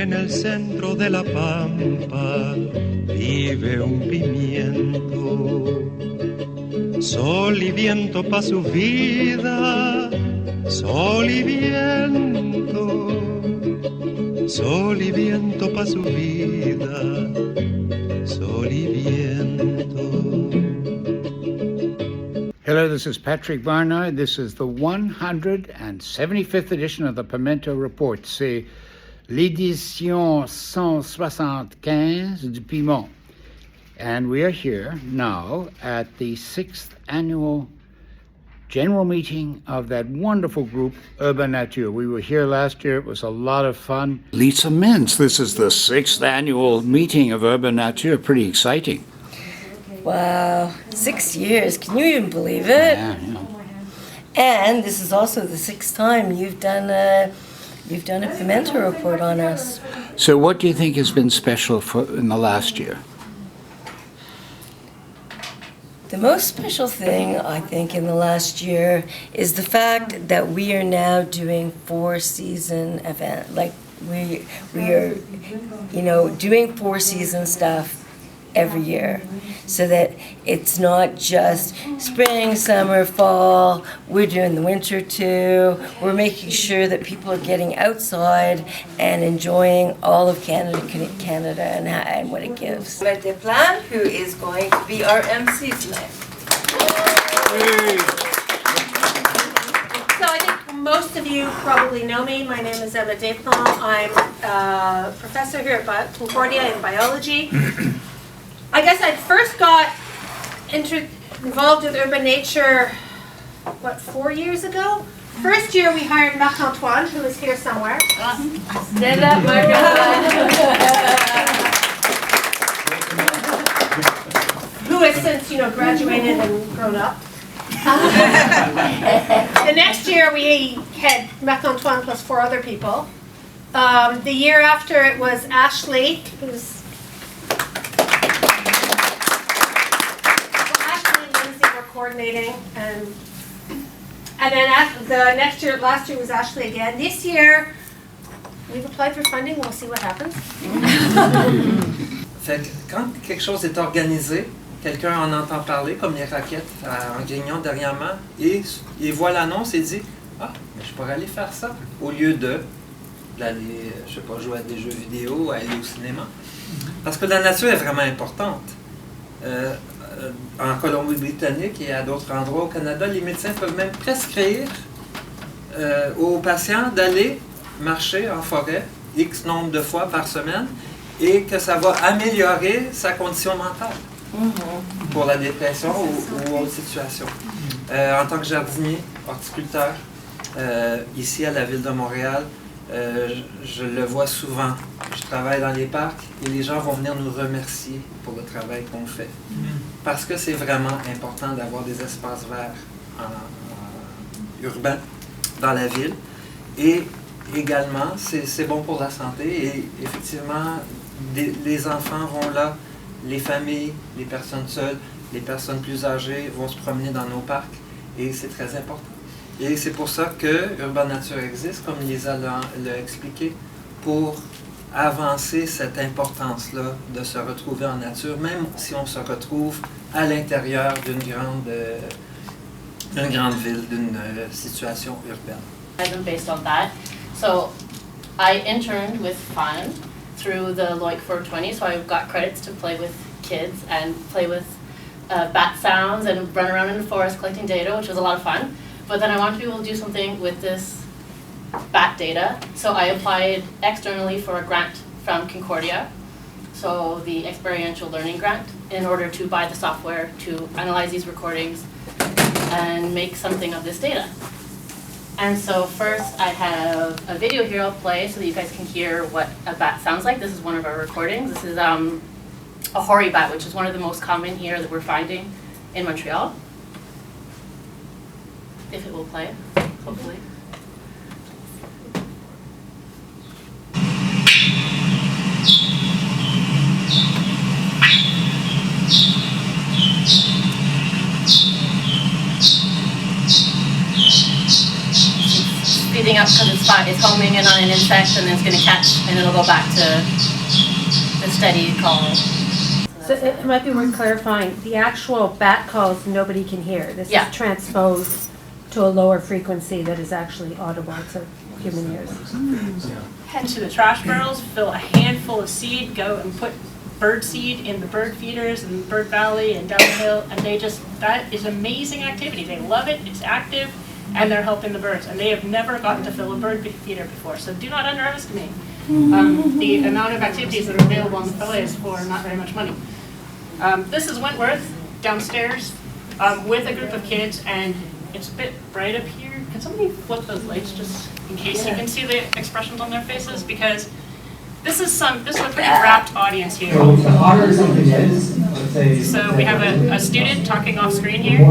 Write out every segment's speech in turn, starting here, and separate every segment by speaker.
Speaker 1: En el centro de la pampa vive un pimiento. Sol y viento pa' su vida, sol y viento. Sol y viento pa' su vida, sol y viento.
Speaker 2: Hello, this is Patrick Barnard. This is the 175th edition of the Pimento Report. C'est l'édition 175 du Piment. And we are here now at the 6th annual general meeting of that wonderful group, UrbaNature. We were here last year. It was a lot of fun. Lisa Mintz, this is the 6th annual meeting of UrbaNature. Pretty exciting.
Speaker 3: Wow, 6 years. Can you even believe it?
Speaker 2: Yeah.
Speaker 3: And this is also the 6th time you've done a Pimento report on us.
Speaker 2: So what do you think has been special in the last year?
Speaker 3: The most special thing, I think, in the last year is the fact that we are now doing 4-season event. Like we are, doing 4-season stuff every year, so that it's not just spring, summer, fall. We're doing the winter too. We're making sure that people are getting outside and enjoying all of Canada and what it gives. But the plan, who is going to be our MC tonight.
Speaker 4: So I think most of you probably know me. My name is Emma Deslon. I'm a professor here at Concordia in biology. I guess I first got involved with UrbaNature, 4 years ago? First year we hired Marc-Antoine, who is here somewhere. Stand up, Marc-Antoine. Who has since, graduated and grown up. The next year we had Marc-Antoine plus 4 other people. The year after it was Ashley, who's coordinating, and then last year was Ashley again. This year, we've applied for funding. We'll see what happens.
Speaker 5: Fait que quand quelque chose est organisé, quelqu'un en entend parler, comme les raquettes en Grignon dernièrement, et il voit l'annonce et dit « Ah, mais je pourrais aller faire ça », au lieu d'aller, je sais pas, jouer à des jeux vidéo, aller au cinéma. Parce que la nature est vraiment importante. En Colombie-Britannique et à d'autres endroits au Canada, les médecins peuvent même prescrire aux patients d'aller marcher en forêt X nombre de fois par semaine et que ça va améliorer sa condition mentale pour la dépression ou autre situation. En tant que jardinier, horticulteur, ici à la ville de Montréal, je le vois souvent. Je travaille dans les parcs et les gens vont venir nous remercier pour le travail qu'on fait. Parce que c'est vraiment important d'avoir des espaces verts urbains dans la ville. Et également, c'est bon pour la santé. Et effectivement, les enfants vont là, les familles, les personnes seules, les personnes plus âgées vont se promener dans nos parcs. Et c'est très important. Et c'est pour ça que UrbaNature existe, comme Lisa l'a expliqué, pour avancer cette importance-là de se retrouver en nature, même si on se retrouve à l'intérieur d'une grande ville, d'une situation urbaine.
Speaker 6: Based on that, so I interned with fun through the Loic 420, so I got credits to play with kids and play with bat sounds and run around in the forest collecting data, which was a lot of fun. But then I wanted to be able to do something with this bat data, so I applied externally for a grant from Concordia, so the experiential learning grant, in order to buy the software to analyze these recordings and make something of this data. And so first I have a video here I'll play so that you guys can hear what a bat sounds like. This is one of our recordings. This is a hoary bat, which is one of the most common here that we're finding in Montreal. If it will play, hopefully. Speeding up because it's spot is homing in on an insect and then it's going to catch and it'll go back to the steady call.
Speaker 4: So it might be worth clarifying, the actual bat calls nobody can hear. This
Speaker 6: Yeah.
Speaker 4: is transposed to a lower frequency that is actually audible to human ears.
Speaker 7: Head to the trash barrels, fill a handful of seed, go and put bird seed in the bird feeders and Bird Valley and down the hill, and that is amazing activity. They love it, it's active, and they're helping the birds. And they have never gotten to fill a bird feeder before, so do not underestimate the amount of activities that are available on the fillets for not very much money. This is Wentworth downstairs with a group of kids, and it's a bit bright up here. Can somebody flip those lights just in case you can see the expressions on their faces? Because this is a pretty rapt audience here.
Speaker 8: So the hotter something is, let's say.
Speaker 7: So we have a student talking off screen here.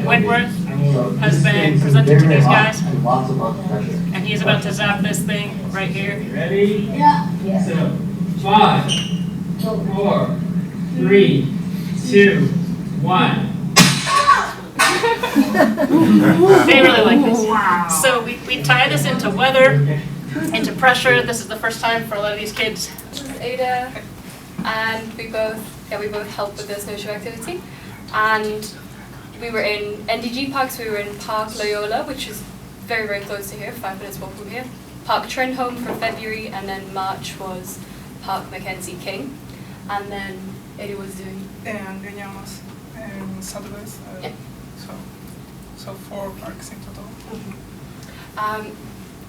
Speaker 7: Wentworth has been presented to these guys, and he's about to zap this thing right here.
Speaker 8: Ready? Yeah. So 5, 4, 3, 2, 1.
Speaker 7: They really like this. So we tie this into weather, into pressure. This is the first time for a lot of these kids.
Speaker 9: This is Ada, and we both helped with the snowshoe activity. And we were in NDG parks. We were in Park Loyola, which is very, very close to here, 5 minutes walk from here. Park Trenholm for February, and then March was Park Mackenzie King. And then Ada was doing.
Speaker 10: And Guianos and Southwest.
Speaker 9: Yeah.
Speaker 10: So 4 parks in total.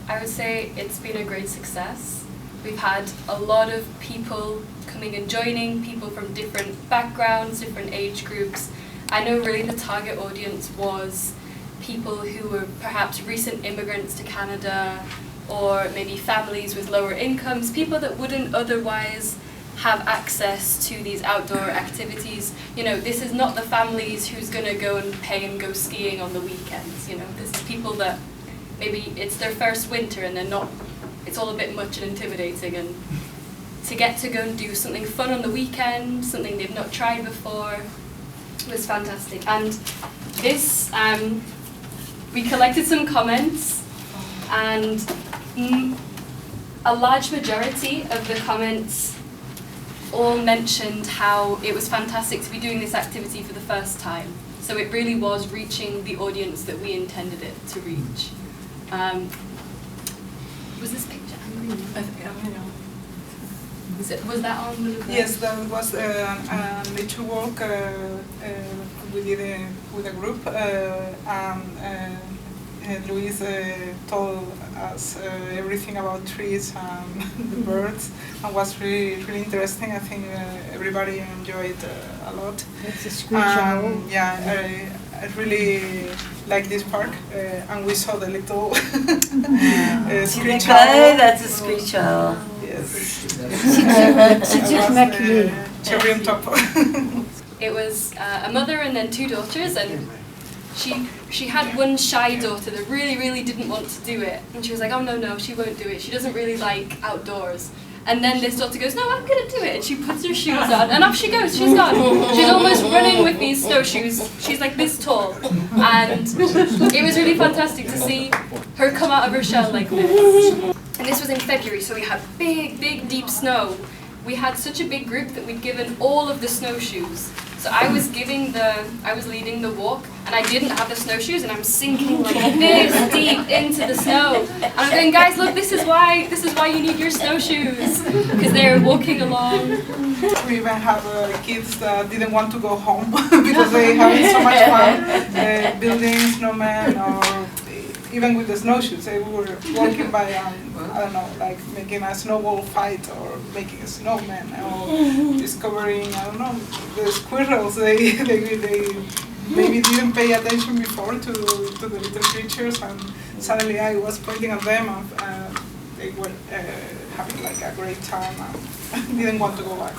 Speaker 9: I would say it's been a great success. We've had a lot of people coming and joining, people from different backgrounds, different age groups. I know really the target audience was people who were perhaps recent immigrants to Canada, or maybe families with lower incomes, people that wouldn't otherwise have access to these outdoor activities. You know, this is not the families who's going to go and pay and go skiing on the weekends. You know, this is people that maybe it's their first winter and they're not, it's all a bit much and intimidating, and to get to go and do something fun on the weekend, something they've not tried before, was fantastic. And this, we collected some comments, and a large majority of the comments all mentioned how it was fantastic to be doing this activity for the first time. So it really was reaching the audience that we intended it to reach. Was this picture? Was that on the?
Speaker 10: Yes, that was nature walk we did with a group, and Luis told us everything about trees and the birds, and was really interesting. I think everybody enjoyed a lot.
Speaker 3: It's a screech owl.
Speaker 10: Yeah, I really like this park, and we saw the little screech owl.
Speaker 3: That's a screech owl.
Speaker 10: Yes.
Speaker 3: Cherry
Speaker 10: on top.
Speaker 9: It was a mother and then 2 daughters, and she had one shy daughter that really didn't want to do it, and she was like, oh no, she won't do it, she doesn't really like outdoors. And then this daughter goes, no, I'm gonna do it, and she puts her shoes on, and off she goes, she's gone. She's almost running with these snowshoes. She's like this tall, and it was really fantastic to see her come out of her shell like this. And this was in February, so we had big deep snow. We had such a big group that we'd given all of the snowshoes. So I was leading the walk, and I didn't have the snowshoes, and I'm sinking like this deep into the snow. And I'm going, guys, look, this is why you need your snowshoes, because they're walking along.
Speaker 10: We even have kids that didn't want to go home because they having so much fun building snowmen, or even with the snowshoes. They were walking by, I don't know, like making a snowball fight, or making a snowman, or discovering, I don't know, the squirrels. They maybe didn't pay attention before to the little creatures, and suddenly I was pointing at them, and they were having like a great time and didn't want to go back.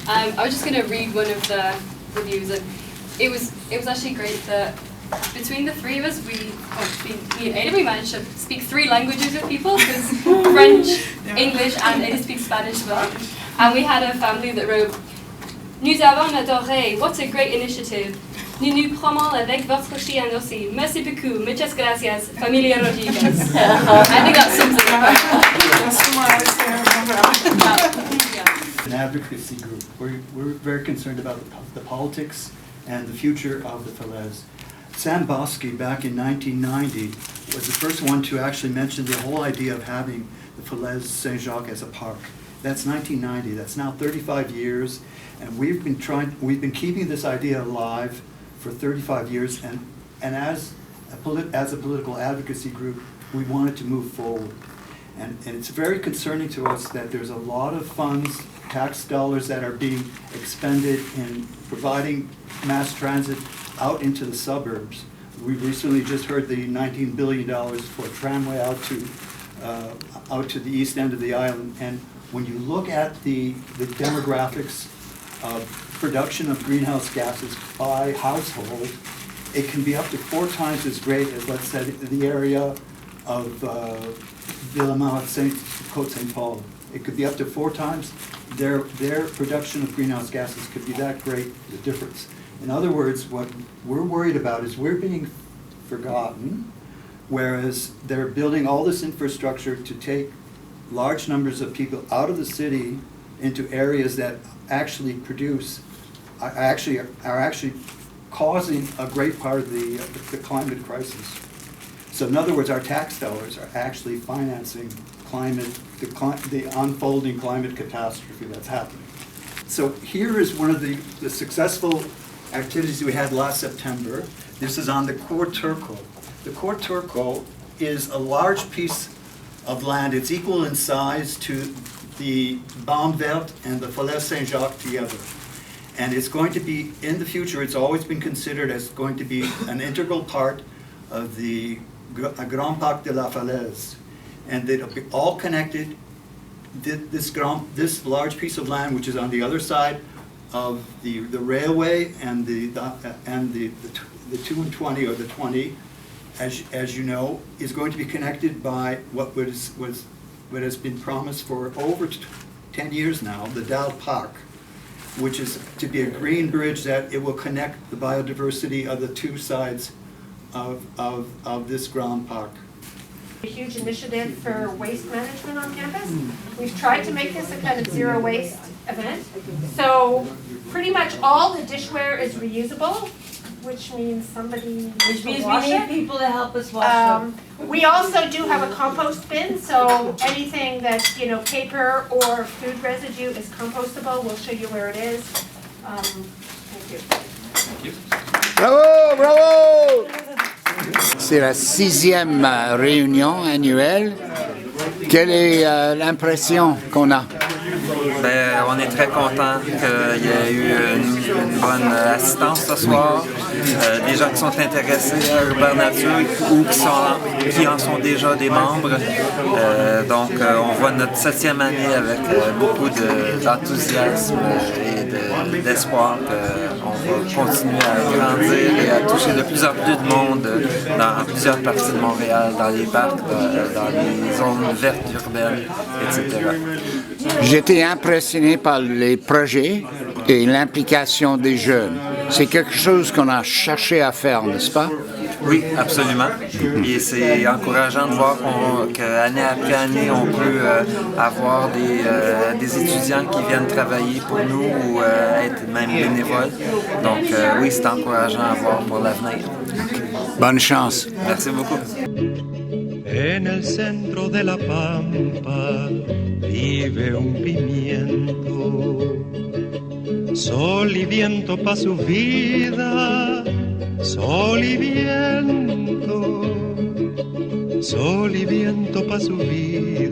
Speaker 9: I was just going to read one of the reviews, and it was actually great that between the 3 of us, me and Ada, we managed to speak 3 languages with people, because French, English, and Ada speaks Spanish as well. And we had a family that wrote, "Nous avons adoré, what a great initiative. Nous nous promenons avec votre chien aussi. Merci beaucoup. Muchas gracias, familia Rodriguez. I think that sums it up.
Speaker 11: An advocacy group. We're very concerned about the politics and the future of the Falaise. Sam Bosky, back in 1990, was the first one to actually mention the whole idea of having the Falaise Saint-Jacques as a park. That's 1990. That's now 35 years, and we've been keeping this idea alive for 35 years, and as a political advocacy group, we wanted to move forward. And it's very concerning to us that there's a lot of funds, tax dollars that are being expended in providing mass transit out into the suburbs. We recently just heard the $19 billion for a tramway out to the east end of the island. And when you look at the demographics of production of greenhouse gases by household, it can be up to 4 times as great as, let's say, the area of Villemont, Côte Saint Paul. It could be up to 4 times. Their production of greenhouse gases could be that great, the difference. In other words, what we're worried about is we're being forgotten, whereas they're building all this infrastructure to take large numbers of people out of the city into areas that actually are actually causing a great part of the climate crisis. So in other words, our tax dollars are actually financing the unfolding climate catastrophe that's happening. So here is one of the successful activities we had last September. This is on the Cours Turcot. The Cours Turcot is a large piece of land. It's equal in size to the Baume Verte and the Falaise Saint-Jacques together. And it's going to be, in the future, it's always been considered as going to be an integral part of the Grand Parc de la Falaise. And it'll be all connected. This large piece of land, which is on the other side of the railway and the 2 and 20, or the 20, as you know, is going to be connected by what has been promised for over 10 years now, the Dal Parc, which is to be a green bridge that it will connect the biodiversity of the 2 sides of this Grand Parc.
Speaker 4: A huge initiative for waste management on campus. We've tried to make this a kind of zero waste event. So pretty much all the dishware is reusable, which means somebody
Speaker 3: Which means we
Speaker 4: wash
Speaker 3: need
Speaker 4: it.
Speaker 3: people to help us wash them.
Speaker 4: We also do have a compost bin, so anything that's, paper or food residue is compostable. We'll show you where it is. Thank you.
Speaker 2: Bravo, bravo! C'est la 6e réunion annuelle. Quelle est l'impression qu'on a?
Speaker 5: On est très content qu'il y ait eu une bonne assistance ce soir. Des gens qui sont intéressés à UrbaNature ou qui en sont déjà des membres. Donc on voit notre 7e année avec beaucoup d'enthousiasme et d'espoir qu'on va continuer à grandir et à toucher de plus en plus de monde dans plusieurs parties de Montréal, dans les parcs, dans les zones vertes urbaines, etc.
Speaker 2: J'étais impressionné par les projets et l'implication des jeunes. C'est quelque chose qu'on a cherché à faire, n'est-ce pas?
Speaker 5: Oui, absolument. Et c'est encourageant de voir qu'année après année, on peut avoir des étudiants qui viennent travailler pour nous ou être même bénévoles. Donc oui, c'est encourageant à voir pour l'avenir.
Speaker 2: Bonne chance.
Speaker 5: Merci beaucoup.
Speaker 1: En el centro de la pampa vive un pimiento, sol y viento pa' su vida, sol y viento pa' su vida.